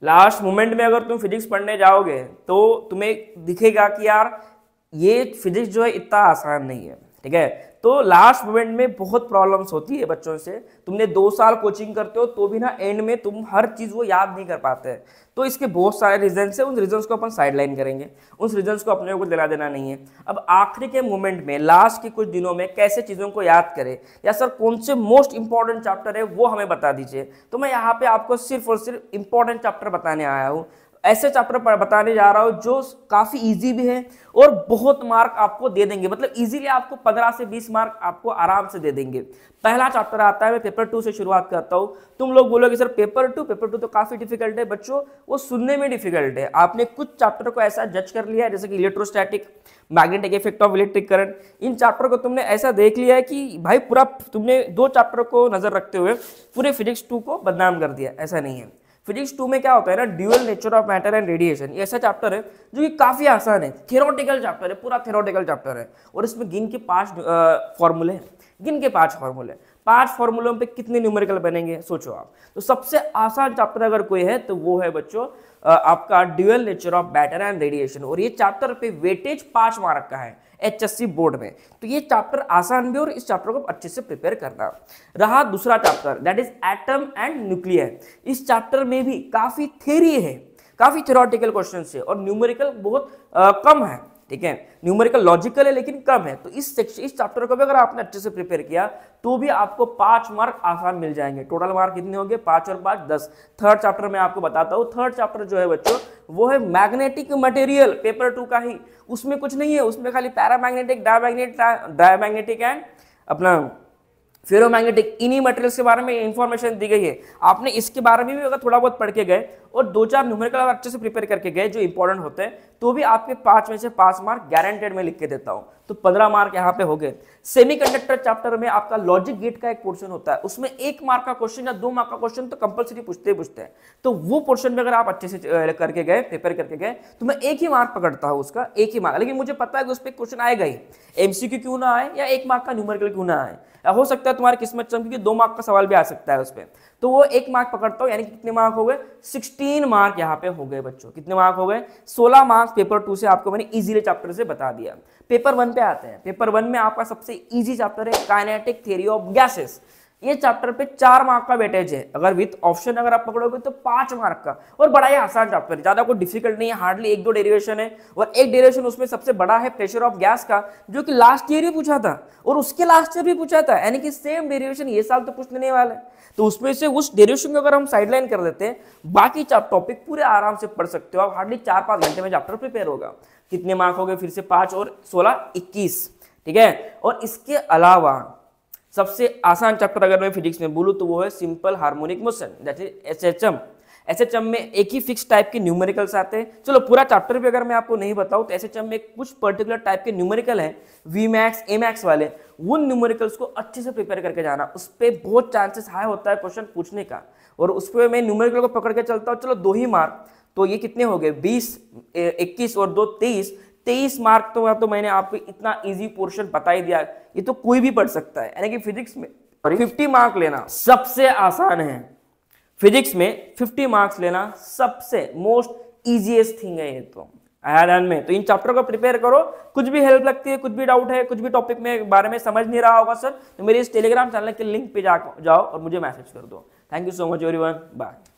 Last moment में अगर तुम फिजिक्स पढ़ने जाओगे तो तुम्हें दिखेगा कि यार ये फिजिक्स जो है इतना आसान नहीं है, ठीक है। तो लास्ट मोमेंट में बहुत प्रॉब्लम्स होती है बच्चों से। तुमने 2 साल कोचिंग करते हो तो भी ना एंड में तुम हर चीज वो याद नहीं कर पाते हैं। तो इसके बहुत सारे रीजंस है, उन रीजंस को अपन साइडलाइन करेंगे, उस रीजंस को अपने को दिला देना नहीं है। अब आखिरी के मोमेंट में लास्ट के कुछ दिनों में कैसे चीजों को याद करें, या सर कौन से मोस्ट इंपॉर्टेंट चैप्टर है वो हमें बता दीजिए। तो मैं यहाँ पे आपको सिर्फ और सिर्फ इंपॉर्टेंट चैप्टर बताने आया हूँ, ऐसे चैप्टर बताने जा रहा हूं जो काफी इजी भी है और बहुत मार्क आपको दे देंगे, मतलब इजीली आपको 15 से 20 मार्क आपको आराम से दे देंगे। पहला चैप्टर आता है, मैं पेपर 2 से शुरुआत करता हूं। तुम लोग बोलोगे सर पेपर 2 तो काफी डिफिकल्ट है। बच्चों वो सुनने में डिफिकल्ट है, आपने कुछ चैप्टर को ऐसा जज कर लिया है जैसे कि electrostatic, magnetic effect of electric current, in chapter को तुमने ऐसा देख लिया है कि भाई पूरा तुमने 2 चैप्टर को नजर रखते हुए पूरे फिजिक्स 2 को बदनाम कर दिया। ऐसा नहीं है। फिजिक्स 2 में क्या होता है ना, dual nature of matter and radiation, ये ऐसा चैप्टर है जो कि काफी आसान है, थ्योरेटिकल चैप्टर है, पूरा थ्योरेटिकल चैप्टर है। और इसमें गिन के 5 फॉर्मूले हैं, गिन के 5 फॉर्मूले, 5 फॉर्मूलों पे कितने न्यूमेरिकल बनेंगे सोचो आप। तो सबसे आसान चैप्टर अगर कोई है तो वो है बच्चों आपका dual nature of matter and radiation. और ये चैप्टर पे वेटेज 5 मार्क का है HSC बोर्ड में। तो ये चैप्टर आसान भी और इस चैप्टर को अच्छे से प्रिपेयर करना। रहा दूसरा chapter, that is atom and nuclear. इस चैप्टर में भी काफी थ्योरी है, काफी थ्योरेटिकल क्वेश्चन है और न्यूमेरिकल बहुत कम है, ठीक है। न्यूमेरिकल लॉजिकल है लेकिन कम है। तो इस चैप्टर को भी अगर आपने अच्छे से प्रिपेयर किया तो भी आपको 5 मार्क आसान मिल जाएंगे। टोटल मार्क कितने होंगे, 5 और 5 10। थर्ड चैप्टर मैं आपको बताता हूँ। थर्ड चैप्टर जो है बच्चों वो है मैग्नेटिक मटेरियल, पेपर 2 का ही। उसमें कुछ नहीं है, उसमें खाली पैरामैग्नेटिक, डायमैग्नेटिक एंड अपना फेरोमैग्नेटिक, इन्हीं मटेरियल्स के बारे में इंफॉर्मेशन दी गई है। आपने इसके बारे में भी अगर थोड़ा बहुत पढ़ के गए और 2-4 न्यूमेरिकल अगर अच्छे से प्रिपेयर करके गए जो इंपॉर्टेंट होते हैं तो भी आपके 5 में से 5 मार्क गारंटेड में लिख के देता हूं। तो 15 मार्क यहाँ पे हो गए। सेमीकंडक्टर चैप्टर में आपका लॉजिक गेट का एक पोर्शन होता है, उसमें 1 मार्क का क्वेश्चन या 2 मार्क का क्वेश्चन तो कंपलसरी पूछते हैं। तो वो पोर्शन में अगर आप अच्छे से करके गए, प्रिपेयर करके गए, तो मैं 1 ही मार्क पकड़ता हूँ उसका, 1 ही मार्क। लेकिन मुझे पता है कि उस पर क्वेश्चन आएगा ही, MCQ क्यों ना आए या 1 मार्क का न्यूमेरिकल क्यों ना आए, हो सकता है तुम्हारी किस्मत चमकी 2 मार्क का सवाल भी आ सकता है उस पर। तो वो 1 मार्क पकड़ता हूं, यानी कितने मार्क हो गए, 16 मार्क यहाँ पे हो गए बच्चों। कितने मार्क हो गए, 16 मार्क्स पेपर 2 से आपको मैंने इजीली चैप्टर से बता दिया। पेपर 1 पे आते हैं। पेपर 1 में आपका सबसे इजी चैप्टर है काइनेटिक थ्योरी ऑफ गैसेस। ये चैप्टर पे 4 मार्क का वेटेज है, अगर विथ ऑप्शन अगर आप पकड़ोगे तो 5 मार्क का। और बड़ा ही आसान चैप्टर है, ज्यादा कोई डिफिकल्ट नहीं है, हार्डली 1-2 डेरिवेशन है। और एक डेरिवेशन उसमें सबसे बड़ा है प्रेशर ऑफ गैस का, जो कि लास्ट ईयर ही पूछा था और उसके लास्ट ईयर भी पूछा था, यानी कि सेम डेरिवेशन ये साल तो पूछने वाला है। तो उसमें से उस डेरिवेशन को अगर हम साइडलाइन कर देते हैं, बाकी टॉपिक पूरे आराम से पढ़ सकते हो आप। हार्डली 4-5 घंटे में चैप्टर प्रिपेयर होगा। कितने मार्क हो गए फिर से, 5 और 16 21, ठीक है। और इसके अलावा सबसे आसान चैप्टर अगर मैं फिजिक्स में बोलूं तो वो है simple harmonic motion, that is SHM। SHM में एक ही फिक्स टाइप के न्यूमेरिकल्स आते हैं। चलो पूरा चैप्टर भी अगर मैं आपको नहीं बताऊं तो SHM में कुछ पर्टिकुलर टाइप के न्यूमेरिकल हैं, Vmax, Amax वाले, उन न्यूमेरिकल्स को अच्छे से प्रिपेयर करके जाना। उस पर बहुत चांसेस हाई होता है क्वेश्चन पूछने का, और उस पर मैं न्यूमेरिकल को पकड़ के चलता हूँ। चलो 2 ही मार्क, तो ये कितने हो गए, 20, 21 और 2 23 मार्क। तो मैंने आपको इतना इजी पोर्शन बता ही दिया, ये तो कोई भी पढ़ सकता है। यानी कि फिजिक्स में 50 मार्क लेना सबसे आसान है। फिजिक्स में 50 मार्क्स लेना सबसे मोस्ट इजीएस्ट थिंग है ये तो आयान में। तो इन चैप्टर को प्रिपेयर करो। कुछ भी हेल्प लगती है, कुछ भी डाउट है, कुछ भी टॉपिक में बारे में समझ नहीं रहा होगा सर, तो मेरे इस टेलीग्राम चैनल के लिंक पे जाओ और मुझे मैसेज कर दो। Thank you so much everyone, bye.